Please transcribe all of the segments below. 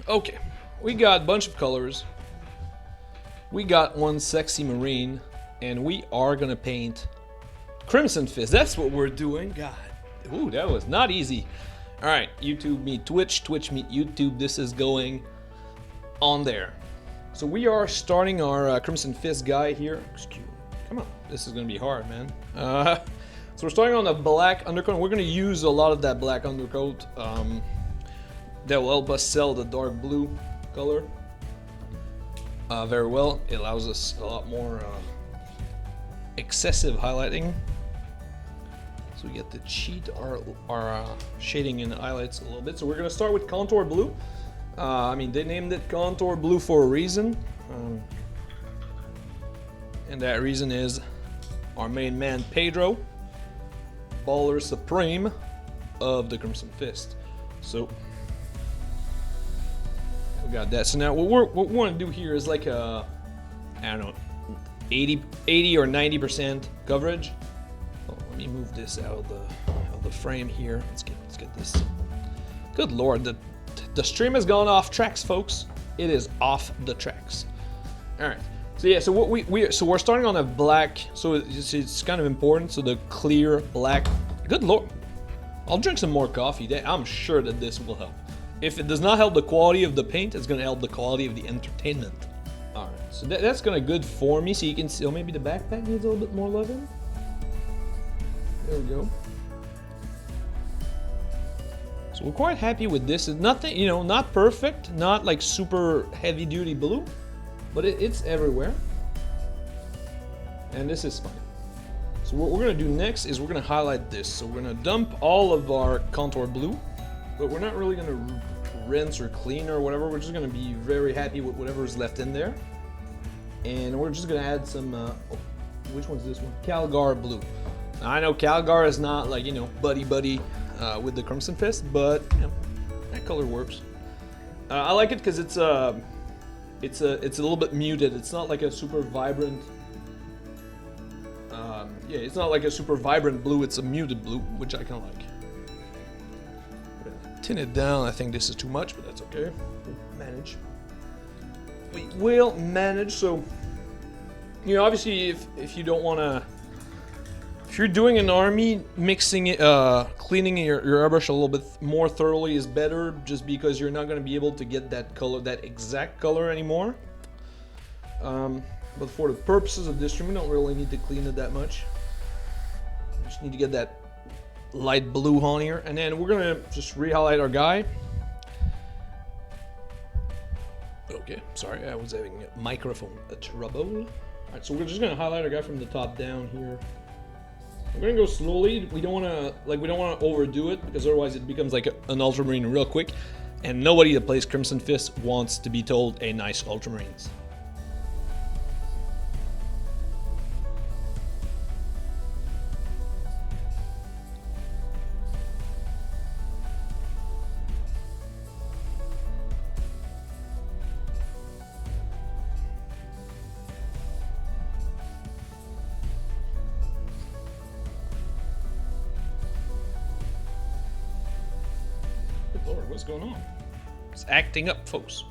Okay, we got a bunch of colors. We got one sexy marine, and we are gonna paint Crimson Fist. That's what we're doing. God, ooh, that was not easy. All right, YouTube meet Twitch, Twitch meet YouTube. This is going on there. So we are starting our Crimson Fist guy here. Excuse me. Come on, this is gonna be hard, man. So we're starting on the black undercoat. We're gonna use a lot of that black undercoat. That will help us sell the dark blue color very well. It allows us a lot more excessive highlighting. So we get to cheat our shading and highlights a little bit. So we're gonna start with contour blue. I mean, they named it contour blue for a reason. And that reason is our main man, Pedro, Baller Supreme of the Crimson Fist. So we got that. So now what we want to do here is like a, I don't know, 80 or 90% coverage. Oh, let me move this out of the frame here. Let's get this. Good lord, the stream has gone off tracks, folks. It is off the tracks. All right. So yeah, so what we're starting on a black. So it's kind of important. So the clear black. Good lord, I'll drink some more coffee. I'm sure that this will help. If it does not help the quality of the paint, it's gonna help the quality of the entertainment. All right, so that's gonna good for me. So you can see, oh, maybe the backpack needs a little bit more loving. There we go. So we're quite happy with this. It's nothing, you know, not perfect, not like super heavy duty blue, but it's everywhere. And this is fine. So what we're gonna do next is we're gonna highlight this. So we're gonna dump all of our contour blue, but we're not really gonna rinse or clean or whatever. We're just gonna be very happy with whatever's left in there. And we're just gonna add some, which one's this one? Calgar blue. Now, I know Calgar is not like, you know, buddy with the Crimson Fist, but you know, that color works. I like it because it's a little bit muted. It's not like a super vibrant. Yeah, it's not like a super vibrant blue. It's a muted blue, which I kind of like. Tint it down. I think this is too much, but that's okay. We'll manage. We will manage. So, you know, obviously, if you don't want to. If you're doing an army, mixing it, cleaning your airbrush a little bit more thoroughly is better, just because you're not going to be able to get that color, that exact color anymore. But for the purposes of this stream, we don't really need to clean it that much. We just need to get that light blue on here, and then we're gonna just re-highlight our guy. Okay, sorry, I was having microphone trouble. All right, so we're just gonna highlight our guy from the top down here. We're gonna go slowly. We don't wanna overdo it, because otherwise it becomes like an ultramarine real quick, and nobody that plays Crimson Fist wants to be told a nice ultramarines. Lord, what's going on? It's acting up, folks.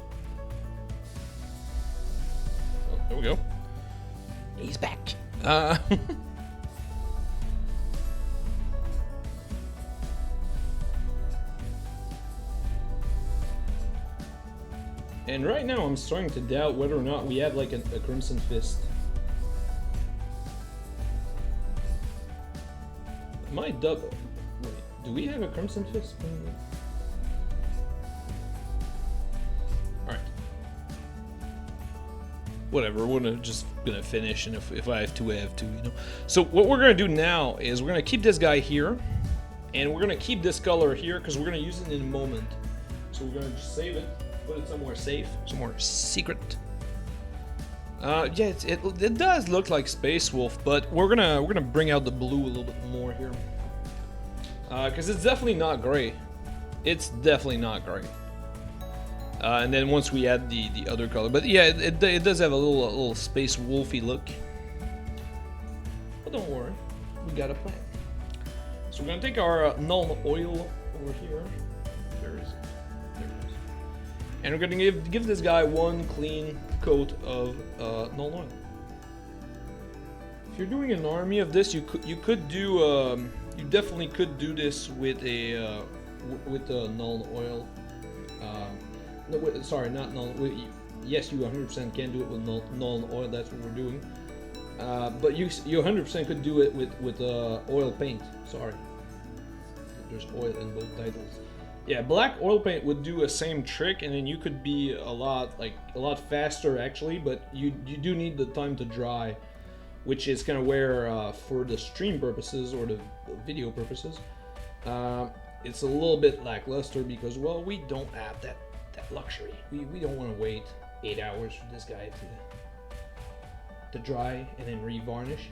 Oh, there we go. He's back. And right now I'm starting to doubt whether or not we have like a Crimson Fist. My double. Wait, do we have a Crimson Fist? Alright. Whatever, we're just gonna finish, and if I have to, I have to, you know. So what we're gonna do now is we're gonna keep this guy here, and we're gonna keep this color here, because we're gonna use it in a moment. So we're gonna just save it. Put it somewhere safe, somewhere secret. Yeah, it does look like Space Wolf, but we're gonna bring out the blue a little bit more here, because it's definitely not gray. It's definitely not gray. And then once we add the other color, but yeah, it does have a little Space Wolfy look. But don't worry, we got a plan. So we're gonna take our Nuln Oil over here. Where is it? There it is. And we're gonna give this guy one clean coat of Nuln Oil. If you're doing an army of this, you could do you definitely could do this with a Nuln Oil. No, sorry, not Nuln. Yes, you 100% can do it with Nuln Oil. That's what we're doing. But you 100% could do it with oil paint. Sorry, there's oil in both titles. Yeah, black oil paint would do a same trick, and then you could be a lot faster actually. But you do need the time to dry, which is kind of where for the stream purposes or the video purposes, it's a little bit lackluster because, well, we don't have that luxury. We don't want to wait 8 hours for this guy to dry and then revarnish.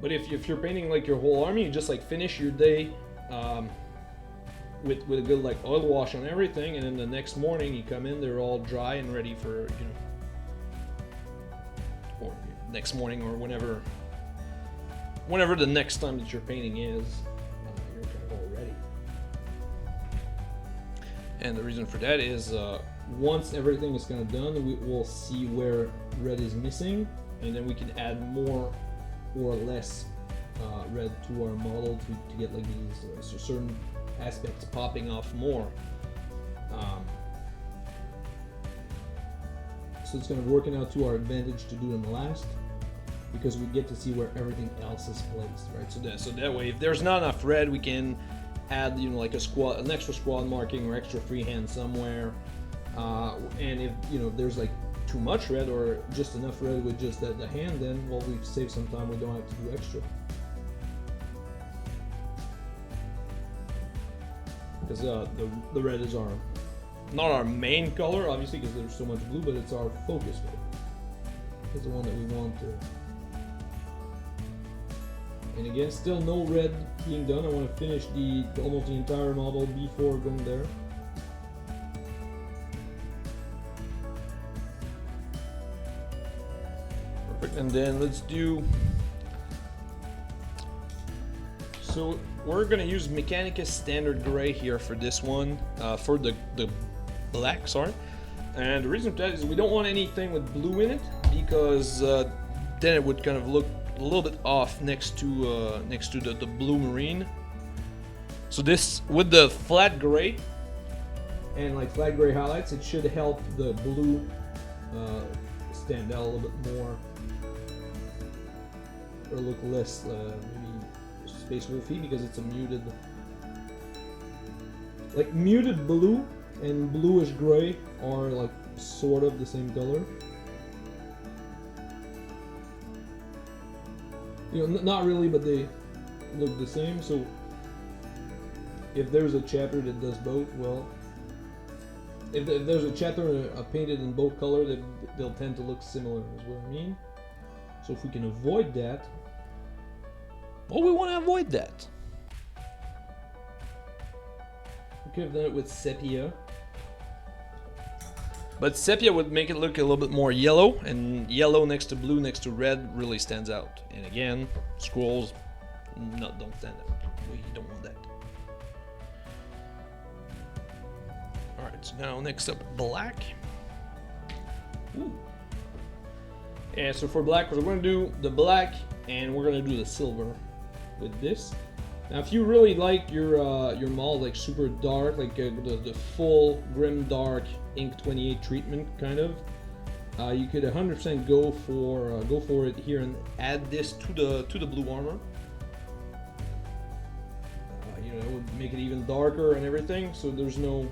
But if you're painting like your whole army, you just like finish your day with a good like oil wash on everything, and then the next morning you come in, they're all dry and ready for, or next morning or whenever the next time that you're painting is, you're kind of all ready. And the reason for that is once everything is kind of done, we will see where red is missing, and then we can add more or less red to our model to get like these certain aspects popping off more. So it's kind of working out to our advantage to do them last, because we get to see where everything else is placed, right? So that way, if there's not enough red, we can add, like an extra squad marking or extra freehand somewhere. And if there's like too much red or just enough red with just the hand, then well, we've saved some time. We don't have to do extra. Because the red is not our main color, obviously, because there's so much blue, but it's our focus color. It's the one that we want to. And again, still no red being done. I want to finish almost the entire model before going there. Perfect. And then let's do. So we're gonna use Mechanicus Standard Gray here for this one, for the black, sorry. And the reason for that is we don't want anything with blue in it, because then it would kind of look a little bit off next to the blue marine. So this, with the flat gray and like flat gray highlights, it should help the blue stand out a little bit more, or look less maybe Space Wolfy, because it's a muted blue and bluish gray are like sort of the same color. Not really, but they look the same. So if there's a chapter that does both, well, if there's a chapter painted in both colors, they'll tend to look similar, is what I mean. So if we can avoid that, well, we want to avoid that. We could have done it with sepia. But sepia would make it look a little bit more yellow, and yellow next to blue next to red really stands out. And again, scrolls don't stand out. We don't want that. Alright, so now next up, black. Ooh. And so for black, we're going to do the black, and we're going to do the silver with this. Now, if you really like your model like super dark, like the full grim dark ink 28 treatment kind of, you could 100% go for it here and add this to the blue armor. It would make it even darker and everything. So there's no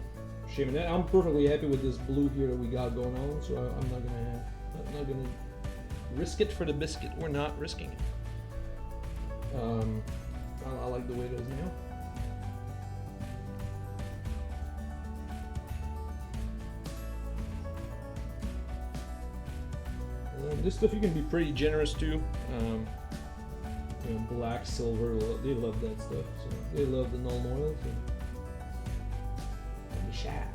shame in that. I'm perfectly happy with this blue here that we got going on. So I'm not gonna risk it for the biscuit. We're not risking it. I like the way it is now. This stuff you can be pretty generous to. Black, silver, they love that stuff. So they love the Nuln Oil. So. Let me shine.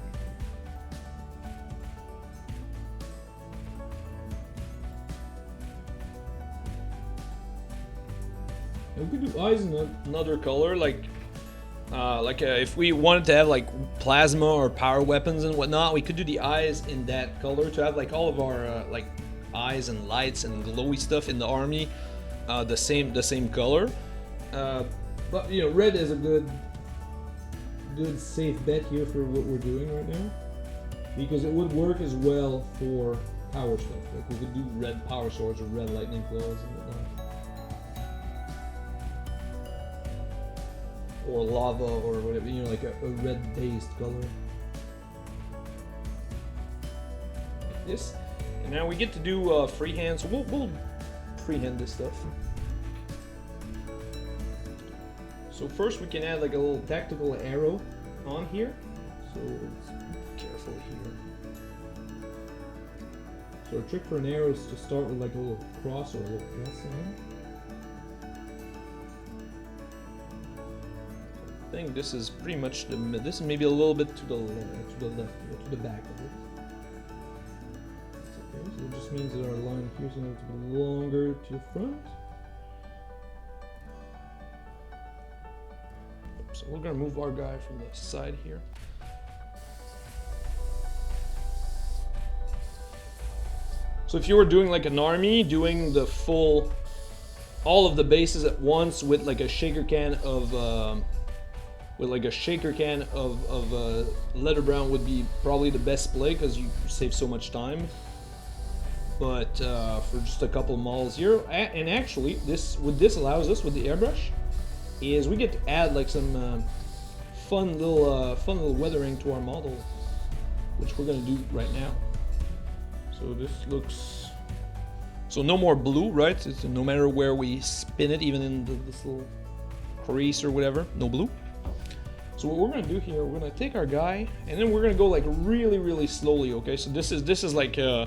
We could do eyes in another color, like If we wanted to have like plasma or power weapons and whatnot, we could do the eyes in that color to have like all of our like eyes and lights and glowy stuff in the army the same color. But you know, red is a good safe bet here for what we're doing right now, because it would work as well for power stuff. Like we could do red power swords or red lightning claws and whatnot. Or lava or whatever, you know, like a red based color. Like this. And now we get to do freehand, so we'll freehand this stuff. So first we can add like a little tactical arrow on here. So let's be careful here. So a trick for an arrow is to start with like a little cross or a little plus sign. I think this is pretty much the mid. This is maybe a little bit to the left, to the back of it. That's okay. So it just means that our line here is going to have to be longer to the front. So we're going to move our guy from the side here. So if you were doing like an army, doing the full, all of the bases at once with like a shaker can of leather brown would be probably the best play, because you save so much time. But for just a couple of models here, and actually what this allows us with the airbrush is we get to add like some fun little weathering to our model, which we're gonna do right now. So this looks, so no more blue, right? It's no matter where we spin it, even in this little crease or whatever, no blue. So what we're gonna do here, we're gonna take our guy, and then we're gonna go like really slowly. Okay, so this is like you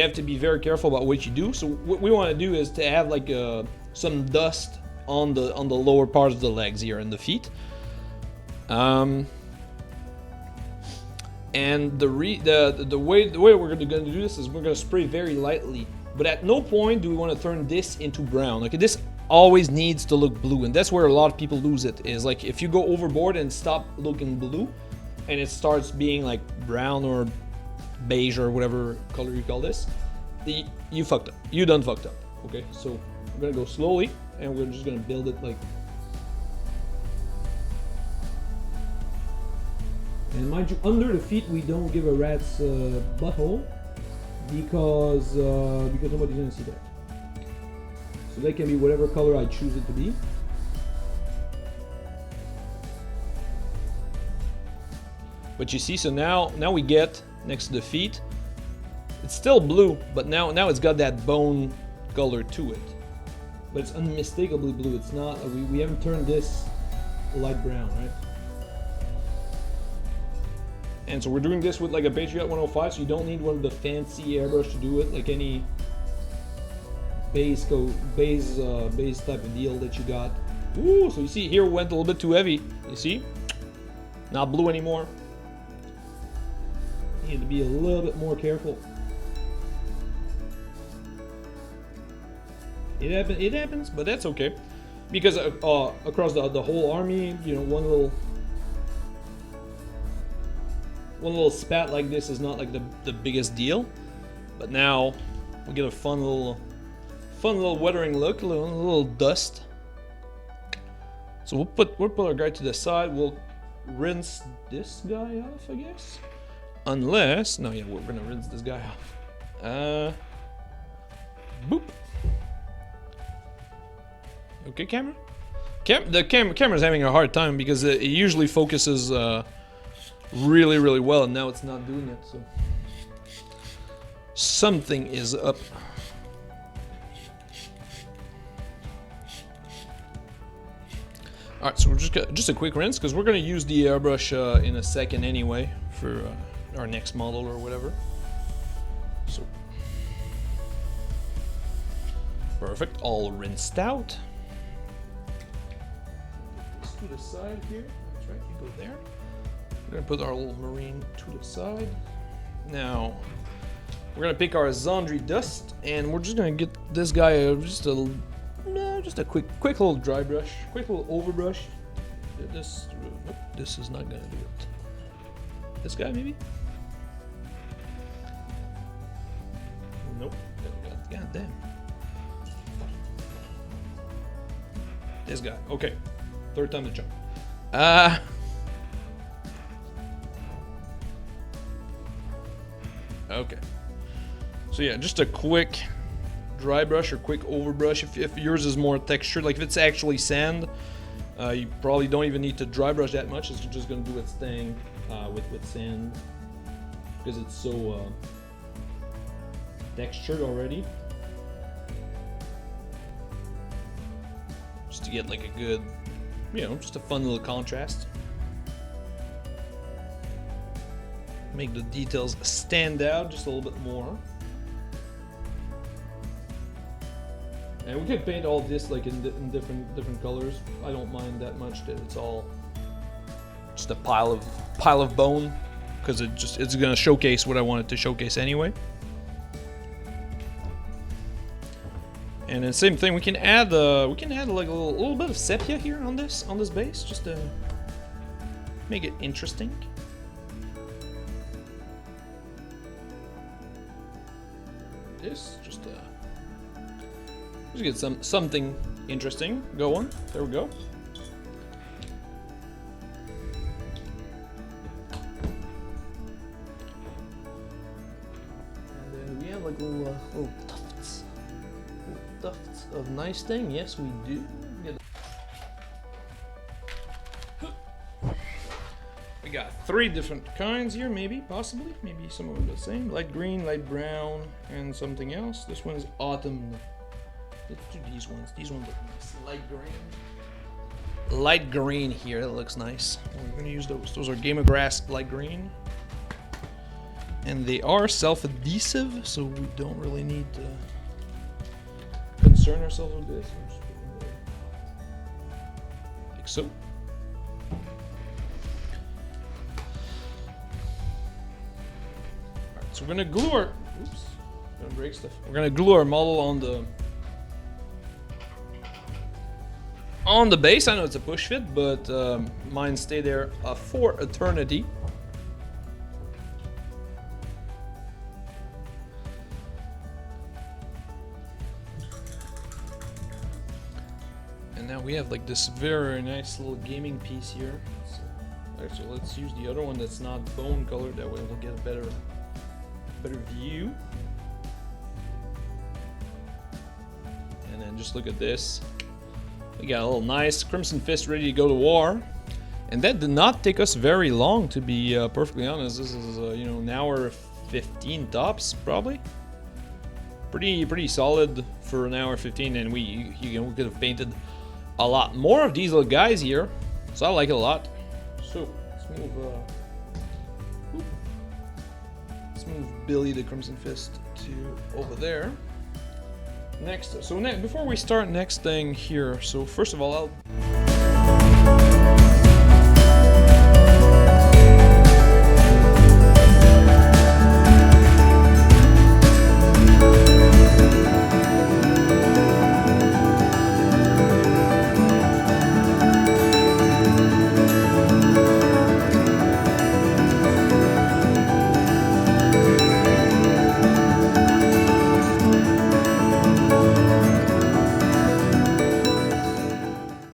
have to be very careful about what you do. So what we want to do is to have like some dust on the lower part of the legs here and the feet. And the way we're gonna do this is we're gonna spray very lightly, but at no point do we want to turn this into brown. Okay, this always needs to look blue, and that's where a lot of people lose it, is like if you go overboard and stop looking blue and it starts being like brown or beige or whatever color you call this, you fucked up. You done fucked up. Okay, so we're gonna go slowly and we're just gonna build it like, and mind you, under the feet we don't give a rat's butthole, because nobody's gonna see that. So they can be whatever color I choose it to be. But you see, so now we get next to the feet, it's still blue, but now it's got that bone color to it. But it's unmistakably blue. It's not, we haven't turned this light brown, right? And so we're doing this with like a Patriot 105, so you don't need one of the fancy airbrush to do it, like any base type of deal that you got. Ooh, so you see here we went a little bit too heavy. You see? Not blue anymore. You need to be a little bit more careful. It happens, but that's okay, because across the whole army, you know, one little spat like this is not like the biggest deal. But now we get a fun little weathering look, a little dust. So we'll put our guy to the side. We'll rinse this guy off, I guess. Unless, no, yeah, we're gonna rinse this guy off. Boop. Okay, camera. The camera's having a hard time because it usually focuses really well, and now it's not doing it. So something is up. All right, so we're just a quick rinse, because we're gonna use the airbrush in a second anyway for our next model or whatever. So perfect, all rinsed out. This to the side here. That's right, you go there. We're gonna put our little marine to the side. Now we're gonna pick our Zandri dust, and we're just gonna get this guy just a quick little dry brush, quick little overbrush. this. Nope, this is not gonna do it. This guy maybe? Nope. God damn. This guy. Okay. Third time the charm. Okay. So yeah, just a quick dry brush or quick overbrush. If yours is more textured, like if it's actually sand, you probably don't even need to dry brush that much. It's just gonna do its thing with sand because it's so textured already. Just to get like a good, just a fun little contrast. Make the details stand out just a little bit more. And we can paint all this like in different colors. I don't mind that much that it's all just a pile of bone, because it's gonna showcase what I wanted to showcase anyway. And then same thing, we can add like a little bit of sepia here on this base, just to make it interesting. This just get something interesting going. There we go. And then we have like little tufts of nice thing. Yes, we do. We got 3 different kinds here, possibly. Maybe some of them the same. Light green, light brown, and something else. This one is autumn. Let's do these ones. These ones look nice. Light green. Light green here. That looks nice. We're gonna use those. Those are Game of Grass light green. And they are self-adhesive, so we don't really need to concern ourselves with this. Like so. So we're gonna glue our, gonna break stuff. We're gonna glue our model on the base. I know it's a push fit, but mine stay there for eternity. And now we have like this very nice little gaming piece here. Actually, let's use the other one that's not bone colored. That way we'll get a better view. And then just look at this. We got a little nice Crimson Fist ready to go to war. And that did not take us very long, to be perfectly honest. This is an hour 15 tops, probably. Pretty solid for an hour 15, and we could have painted a lot more of these little guys here. So I like it a lot. So let's move Billy the Crimson Fist to over there. Before we start next thing here, so first of all,